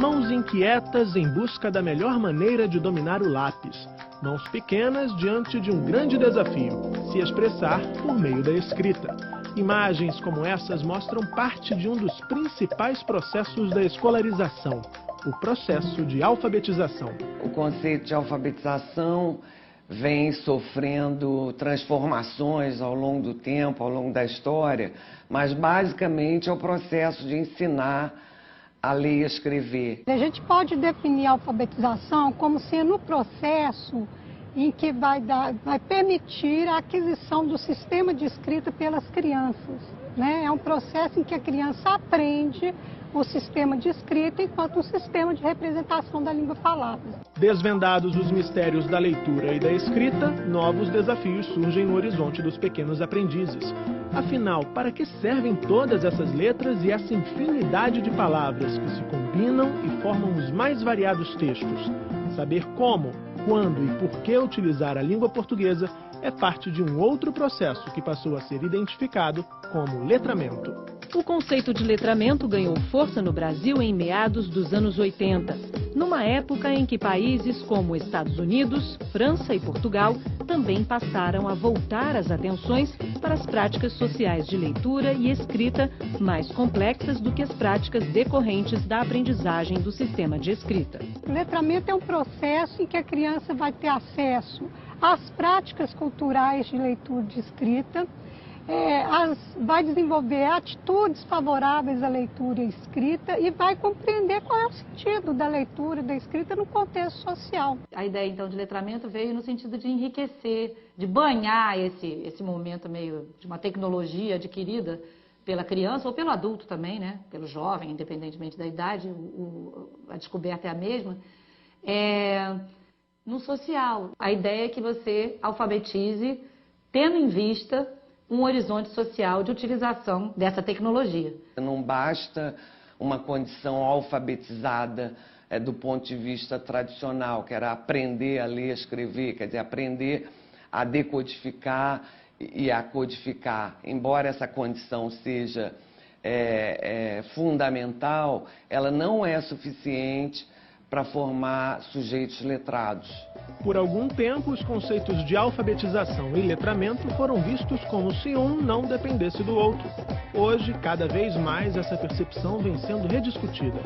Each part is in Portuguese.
Mãos inquietas em busca da melhor maneira de dominar o lápis. Mãos pequenas diante de um grande desafio, se expressar por meio da escrita. Imagens como essas mostram parte de um dos principais processos da escolarização, o processo de alfabetização. O conceito de alfabetização vem sofrendo transformações ao longo do tempo, ao longo da história, mas basicamente é o processo de ensinar a ler e escrever. A gente pode definir a alfabetização como sendo o processo em que vai permitir a aquisição do sistema de escrita pelas crianças, né? É um processo em que a criança aprende o sistema de escrita enquanto um sistema de representação da língua falada. Desvendados os mistérios da leitura e da escrita, novos desafios surgem no horizonte dos pequenos aprendizes. Afinal, para que servem todas essas letras e essa infinidade de palavras que se combinam e formam os mais variados textos? Saber como, quando e por que utilizar a língua portuguesa é parte de um outro processo que passou a ser identificado como letramento. O conceito de letramento ganhou força no Brasil em meados dos anos 80, numa época em que países como Estados Unidos, França e Portugal também passaram a voltar as atenções para as práticas sociais de leitura e escrita mais complexas do que as práticas decorrentes da aprendizagem do sistema de escrita. O letramento é um processo em que a criança vai ter acesso às práticas culturais de leitura e de escrita, vai desenvolver atitudes favoráveis à leitura e escrita e vai compreender qual é o sentido da leitura e da escrita no contexto social. A ideia, então, de letramento veio no sentido de enriquecer, de banhar esse momento meio de uma tecnologia adquirida pela criança ou pelo adulto também, né? Pelo jovem, independentemente da idade, a descoberta é a mesma. No social, a ideia é que você alfabetize tendo em vista um horizonte social de utilização dessa tecnologia. Não basta uma condição alfabetizada do ponto de vista tradicional, que era aprender a ler e escrever, quer dizer, aprender a decodificar e a codificar. Embora essa condição seja fundamental, ela não é suficiente para formar sujeitos letrados. Por algum tempo, os conceitos de alfabetização e letramento foram vistos como se um não dependesse do outro. Hoje, cada vez mais, essa percepção vem sendo rediscutida.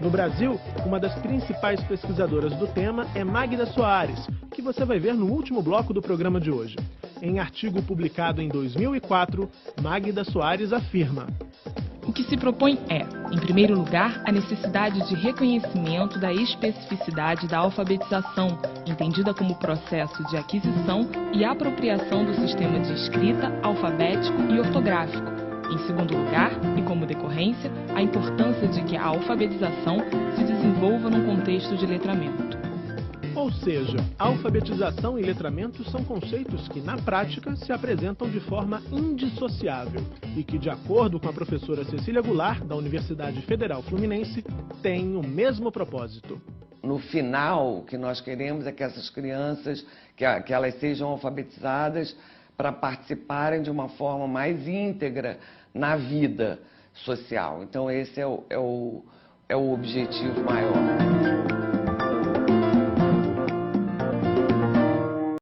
No Brasil, uma das principais pesquisadoras do tema é Magda Soares, que você vai ver no último bloco do programa de hoje. Em artigo publicado em 2004, Magda Soares afirma: o que se propõe é, em primeiro lugar, a necessidade de reconhecimento da especificidade da alfabetização, entendida como processo de aquisição e apropriação do sistema de escrita, alfabético e ortográfico. Em segundo lugar, e como decorrência, a importância de que a alfabetização se desenvolva num contexto de letramento. Ou seja, alfabetização e letramento são conceitos que, na prática, se apresentam de forma indissociável e que, de acordo com a professora Cecília Goulart, da Universidade Federal Fluminense, têm o mesmo propósito. No final, o que nós queremos é que essas crianças, que elas sejam alfabetizadas para participarem de uma forma mais íntegra na vida social. Então, esse é o objetivo maior.